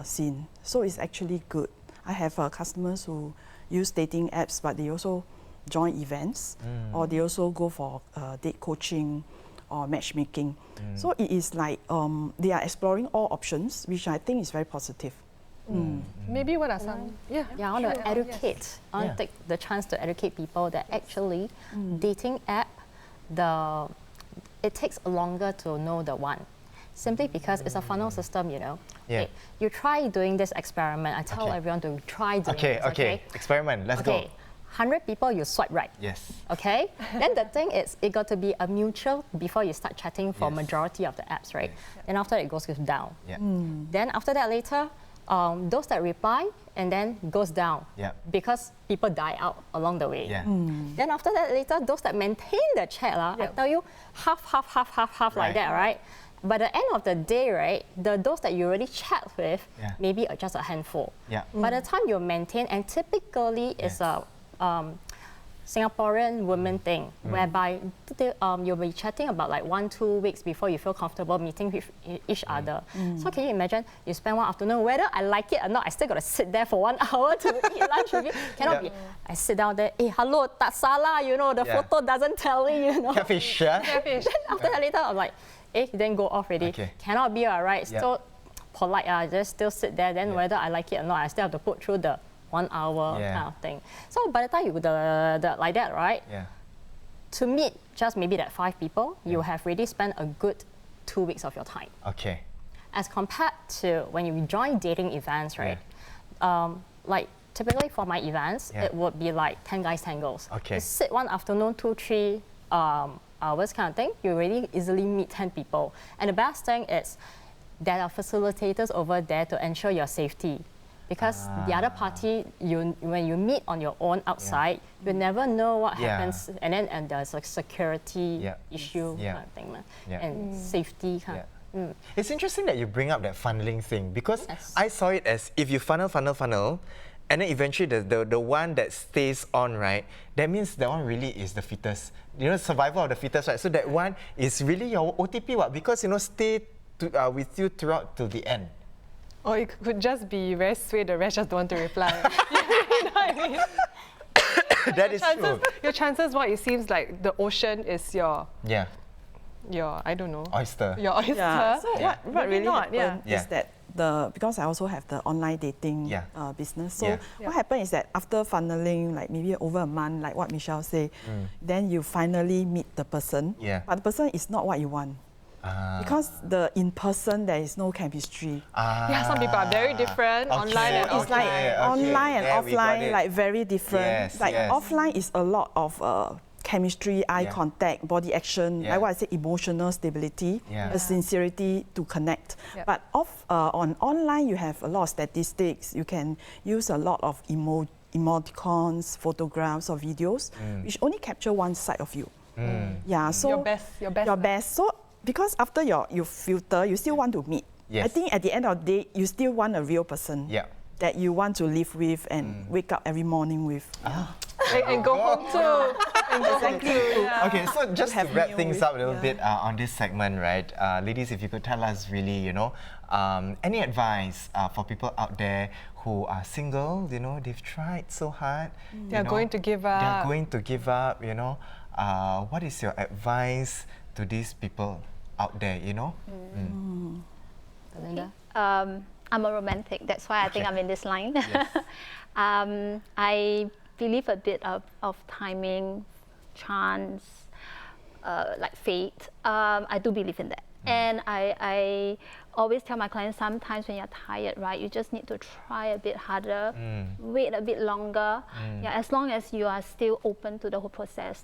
scene. So it's actually good. I have customers who use dating apps, but they also join events, or they also go for date coaching or matchmaking. So it is like they are exploring all options, which I think is very positive. Maybe what are some? I want to educate. I want to take the chance to educate people that actually dating app, it takes longer to know the one. Simply because it's a funnel system, Okay, you try doing this experiment. I tell everyone to try doing this. Okay. Experiment. Let's go. 100 people, you swipe right. Yes. Okay? Then the thing is, it got to be a mutual before you start chatting for majority of the apps, right? Then after it goes down. Then after that later, those that reply and then goes down because people die out along the way. Then after that later, those that maintain the chat, I tell you, half like that, right? By the end of the day, right, those that you already chat with, maybe just a handful. By the time you maintain, and typically it's a Singaporean women thing, whereby you'll be chatting about like 1-2 weeks before you feel comfortable meeting with each other. So can you imagine, you spend one afternoon, whether I like it or not, I still got to sit there for 1 hour to eat lunch with you. Cannot be. I sit down there, hello, tak salah, the photo doesn't tell me, Catfish, Catfish. Then after that later, I'm like, then go off already. Cannot be, all right. Still polite, just still sit there. Then whether I like it or not, I still have to put through the 1 hour kind of thing. So by the time you like that, right? To meet just maybe that 5 people, you have really spent a good 2 weeks of your time. Okay. As compared to when you join dating events, right? Like typically for my events, it would be like 10 guys, 10 girls. Okay. You sit one afternoon, 2-3 hours kind of thing, you really easily meet 10 people. And the best thing is there are facilitators over there to ensure your safety. Because the other party, when you meet on your own outside, you never know what happens, and there's a security issue kind of thing, and safety kind of. It's interesting that you bring up that funneling thing, because I saw it as if you funnel, and then eventually the one that stays on, right, that means that one really is the fittest. Survival of the fittest, right? So that one is really your OTP, because stay with you throughout to the end. Or it could just be very sweet, the rest just don't want to reply. You know what I mean? That is true. Your chances, it seems like the ocean is your I don't know. Oyster. Your oyster. Yeah. So what really happened is that because I also have the online dating business. So what happened is that after funneling, like maybe over a month, like what Michelle said, then you finally meet the person. But the person is not what you want. Because the in-person, there is no chemistry. Yeah, some people are very different online and It's like online and offline, like very different. Yes, like yes. offline is a lot of chemistry, eye contact, body action, like what I said, emotional stability, a sincerity to connect. But on online, you have a lot of statistics. You can use a lot of emoticons, photographs or videos, which only capture one side of you. Yeah, so your best. So because after you filter, you still want to meet. Yes. I think at the end of the day, you still want a real person that you want to live with and wake up every morning with. And go home too. Okay, so just to wrap things up a little bit on this segment, right? Ladies, if you could tell us really, you know, any advice for people out there who are single, you know, they've tried so hard. They're going to give up. They're going to give up, you know. What is your advice to these people out there, you know? Belinda? I'm a romantic. That's why I think I'm in this line. Yes. I believe a bit of timing, chance, like fate. I do believe in that. And I always tell my clients, sometimes when you're tired, right, you just need to try a bit harder, wait a bit longer. Yeah, as long as you are still open to the whole process,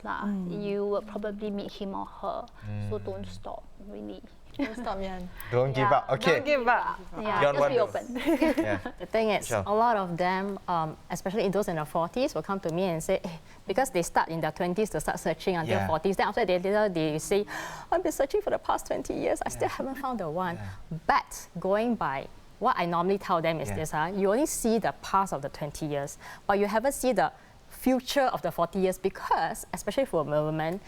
you will probably meet him or her. So don't stop, really. Don't stop, Yan. Don't give up. Okay. Don't give up. Yeah, Beyond just be wonders. open. The thing is, a lot of them, especially those in their 40s, will come to me and say, because they start in their 20s to start searching until 40s, then after they say, I've been searching for the past 20 years, I still haven't found the one. But going by what I normally tell them is this, you only see the past of the 20 years, but you haven't seen the future of the 40 years because, especially for a woman,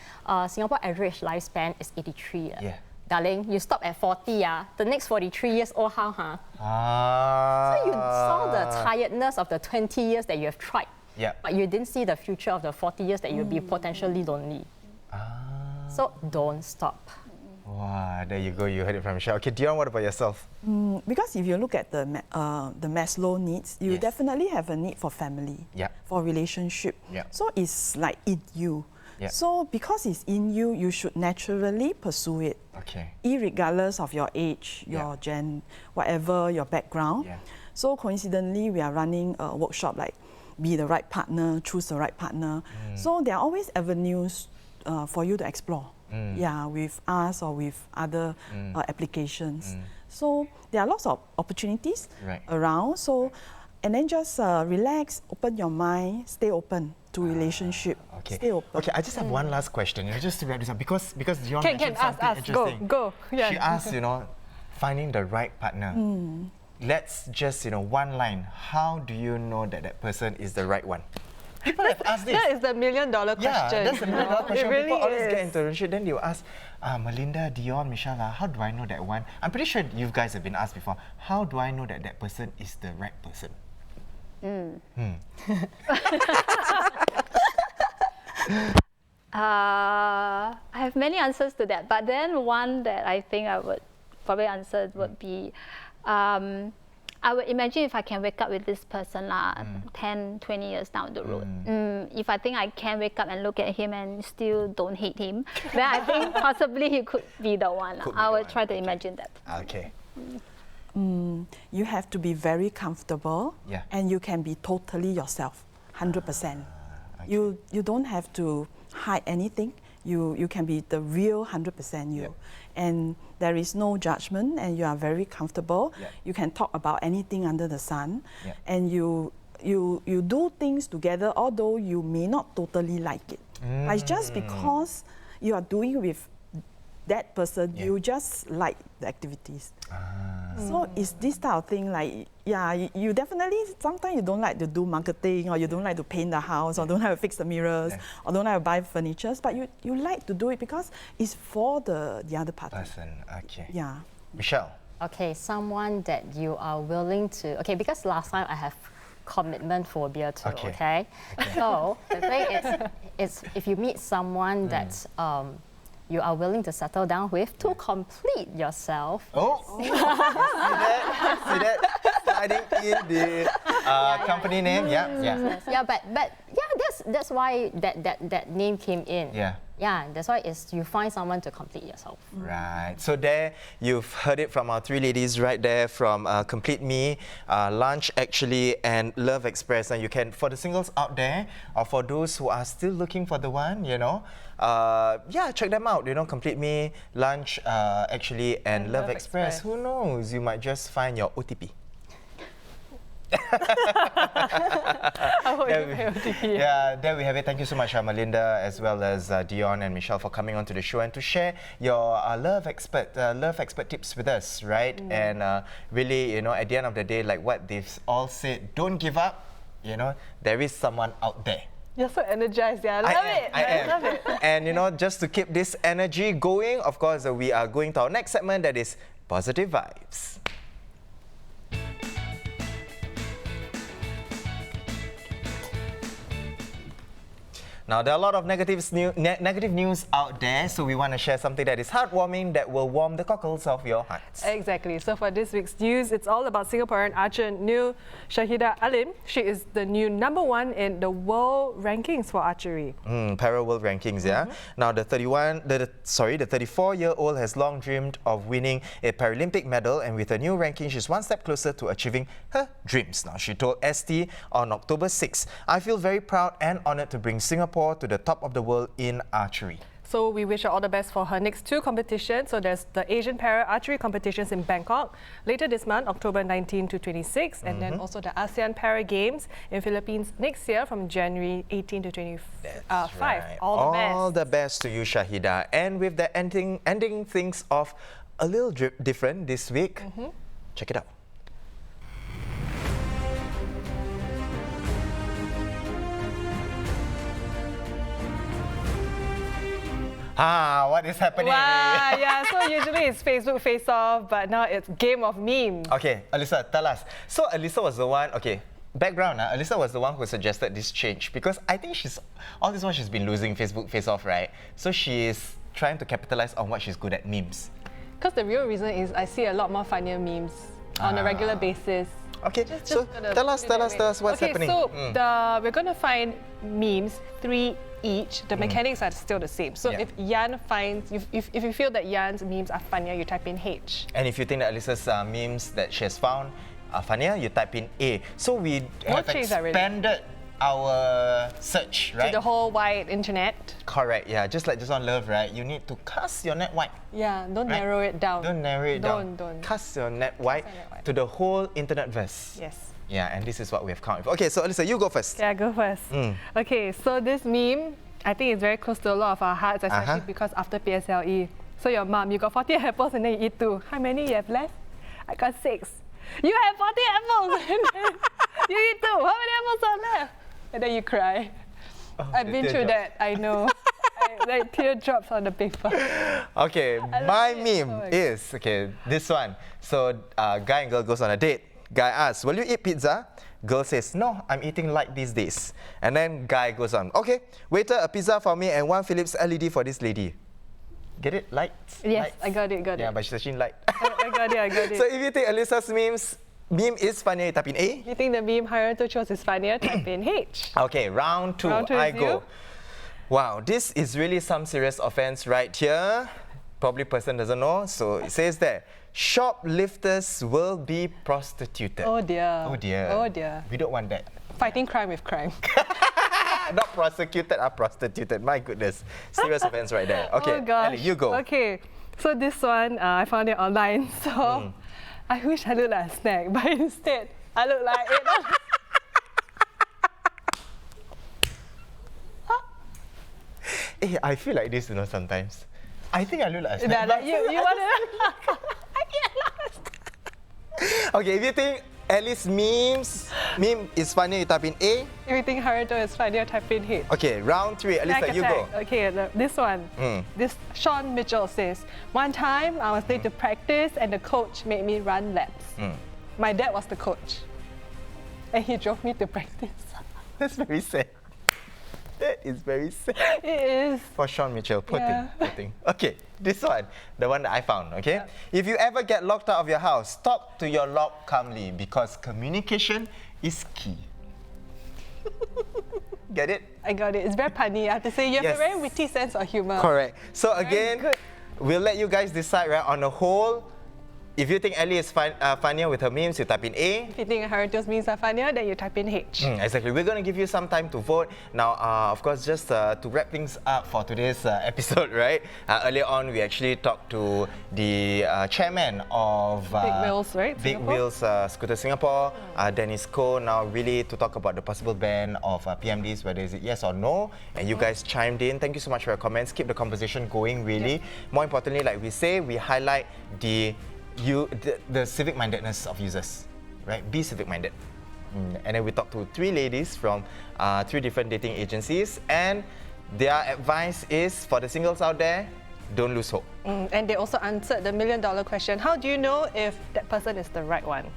Singapore average lifespan is 83 years. Darling, you stop at 40, the next 43 years old, how, So you saw the tiredness of the 20 years that you have tried, but you didn't see the future of the 40 years that you'll be potentially lonely. So don't stop. Wow, there you go. You heard it from Michelle. Okay, Dion, what about yourself? Because if you look at the Maslow needs, you definitely have a need for family, for relationship. So it's like in you. So because it's in you, you should naturally pursue it. Irregardless of your age, your gen, whatever your background. So coincidentally, we are running a workshop like be the right partner, choose the right partner. So there are always avenues for you to explore. With us or with other applications. So there are lots of opportunities around. So, and then just relax, open your mind, stay open to relationship. Stay open. Okay, I just have one last question, you know, just to wrap this up, because Dion mentioned something ask, interesting. Go. Yeah. She asked, you know, finding the right partner. Let's just, you know, one line. How do you know that that person is the right one? People have asked this. That is the $1 million question. Yeah, that's the $1 million question. It really People always is. get into a relationship, then they'll ask, Melinda, Dion, Michelle, how do I know that one? I'm pretty sure you guys have been asked before. How do I know that that person is the right person? I have many answers to that, but then one that I think I would probably answer would be, I would imagine if I can wake up with this person 10, 20 years down the road. If I think I can wake up and look at him and still don't hate him, then I think possibly he could be the one. I will try to imagine that. Okay. You have to be very comfortable and you can be totally yourself, 100%. You don't have to hide anything. You can be the real 100% you. And there is no judgment and you are very comfortable. You can talk about anything under the sun. And you do things together, although you may not totally like it. But it's just because you are doing with that person, you just like the activities. So it's this type of thing, like, you definitely, sometimes you don't like to do marketing, or you don't like to paint the house, or don't like to fix the mirrors, or don't like to buy furniture, but you like to do it because it's for the other party. Okay. Yeah. Michelle. Okay, someone that you are willing to, because last time I have commitment phobia too, okay? So the thing is if you meet someone that you are willing to settle down with to complete yourself. See that? Sliding in the company name, but that's why that name came in. Yeah. Yeah, that's why you find someone to complete yourself. Right. So there, you've heard it from our three ladies right there from Complete Me, Lunch Actually, and Love Express. And you can, for the singles out there, or for those who are still looking for the one, you know, yeah, check them out. You know, Complete Me, Lunch Actually, and Love Express. Who knows? You might just find your OTP. Yeah, there we have it. Thank you so much, Melinda, as well as Dion and Michelle for coming on to the show and to share your love expert tips with us, right? And really, you know, at the end of the day, like what they've all said, don't give up. You know, there is someone out there. You're so energized, yeah. I love it. And you know, just to keep this energy going, of course, we are going to our next segment, that is Positive Vibes. Now, there are a lot of negative news out there, so we want to share something that is heartwarming, that will warm the cockles of your hearts. Exactly. So for this week's news, it's all about Singaporean archer new Shahida Alim. She is the new #1 in the world rankings for archery. Para world rankings, yeah. Now, the 34-year-old has long dreamed of winning a Paralympic medal, and with a new ranking, she's one step closer to achieving her dreams. Now, she told ST on October 6, "I feel very proud and honoured to bring Singapore to the top of the world in archery." So we wish her all the best for her next 2 competitions. So there's the Asian Para Archery competitions in Bangkok later this month, October 19 to 26, and then also the ASEAN Para Games in Philippines next year from January 18 to 25. Right. All the best. All the best to you, Shahida. And with the ending things off a little different this week, check it out. What is happening? Wow, yeah, so usually it's Facebook face-off, but now it's Game of Memes. Okay, Alyssa, tell us. So Alyssa was the one, background, Alyssa was the one who suggested this change, because I think all this while she's been losing Facebook face-off, right? So she is trying to capitalize on what she's good at, memes. Because the real reason is I see a lot more funnier memes on a regular basis. Okay, so tell us what's happening. So we're going to find memes, 3 each. The mechanics are still the same. So if Yan finds, if you feel that Yan's memes are funnier, you type in H. And if you think that Alyssa's memes that she has found are funnier, you type in A. So we have expanded our search, right? To the whole wide internet. Correct, yeah. Just like just on love, right? You need to cast your net wide. Yeah, don't narrow it down. Don't narrow it down. Don't. Cast your net wide to the whole internetverse. Yes. Yeah, and this is what we have counted for. Okay, so Alyssa, you go first. Yeah, go first. Okay, so this meme, I think it's very close to a lot of our hearts, especially because after PSLE. So your mom, you got 40 apples and then you eat 2. How many you have left? I got 6. You have 40 apples and then you eat 2. How many apples are left? And then you cry. I've been through that, I know. Like teardrops on the paper. Okay, my meme is, this one. So guy and girl goes on a date. Guy asks, "Will you eat pizza?" Girl says, "No, I'm eating light these days." And then guy goes on, "Okay, waiter, a pizza for me and 1 Philips LED for this lady." Get it? Lights? Yes, lights. I got it. Yeah, but she's searching light. I got it. So if you think Alyssa's meme is funnier, you type in A. You think the meme Haruto chose is funnier, type in H. Okay, round 2, I go. Wow, this is really some serious offense right here. Probably person doesn't know, so it says there, shoplifters will be prostituted. Oh dear. Oh dear. Oh dear. We don't want that. Fighting crime with crime. Not prosecuted, prostituted. My goodness. Serious offense right there. Okay, oh gosh. Ellie, you go. Okay, so this one, I found it online. So I wish I looked like a snack, but instead, I look like it. Hey, I feel like this, sometimes. I think I look like a snack. You want to? Okay, if you think Ellie's meme is funny, you type in A. If you think Haruto is funny, type in H. Okay, round 3. Alyssa, you go. Okay, this one. This Sean Mitchell says, "One time I was late to practice and the coach made me run laps. My dad was the coach. And he drove me to practice." That's very sad. That is very sad. It is. For Sean Mitchell, poor thing. Okay, this one, the one that I found, okay? Yeah. If you ever get locked out of your house, talk to your lock calmly because communication is key. Get it? I got it. It's very punny. I have to say, you have Yes. a very witty sense of humor. Correct. So again, good. we'll let you guys decide, right? On the whole, if you think Ellie is funnier with her memes, you type in A. If you think Harito's memes are funnier, then you type in H. Exactly. We're going to give you some time to vote. Now, of course, just to wrap things up for today's episode, right? Earlier on, we actually talked to the chairman of Big Wheels, right? Big Singapore? Wheels Scooter Singapore, Denis now really to talk about the possible ban of PMDs, whether is it yes or no. And you guys chimed in. Thank you so much for your comments. Keep the conversation going, really. More importantly, like we say, we highlight the civic-mindedness of users, right? Be civic-minded. And then we talked to 3 ladies from 3 different dating agencies, and their advice is for the singles out there, don't lose hope. And they also answered the $1 million question. How do you know if that person is the right one?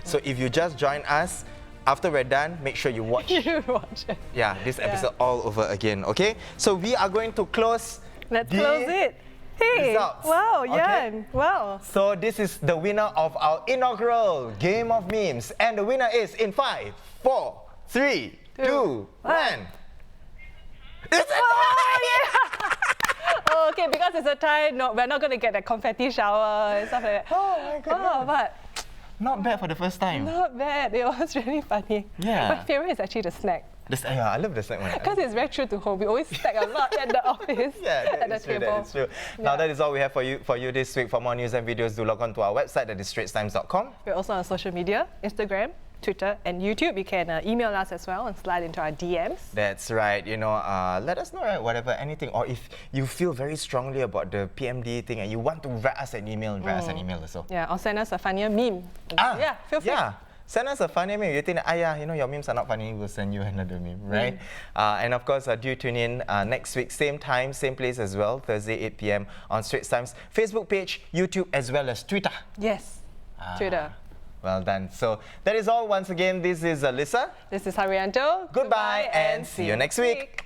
So if you just join us, after we're done, make sure you watch. You watch it. Yeah, this episode all over again, okay? So we are going to close. Let's close it. Hey! Results. Wow, Okay. Yan! Wow! So this is the winner of our inaugural Game of Memes. And the winner is in 5, 4, 3, 2, 1. It's a Oh, okay, because it's a tie, no, we're not going to get that confetti shower and stuff like that. Oh my goodness. Oh, but Not bad for the first time. not bad. It was really funny. Yeah. My favorite is actually the snack. Yeah, I love the segment. Because it's very true to home. We always stack a lot at the office, Yeah, at the that is true, table. that is true. Now that is all we have for you this week. For more news and videos, do log on to our website, that is straitstimes.com. We're also on social media, Instagram, Twitter, and YouTube. You can email us as well and slide into our DMs. That's right. You know, let us know, right? Whatever, anything. Or if you feel very strongly about the PMD thing and you want to write us an email, write us an email also. Yeah, or send us a funnier meme. Yeah, feel free. Yeah. Send us a funny meme. You think, you know, your memes are not funny, we'll send you another meme, right? And of course, do tune in next week, same time, same place as well, Thursday, 8 p.m. on Straits Times Facebook page, YouTube, as well as Twitter. Yes, Twitter. Well done. So that is all. Once again, this is Alyssa. This is Haryanto. Goodbye and see you next week.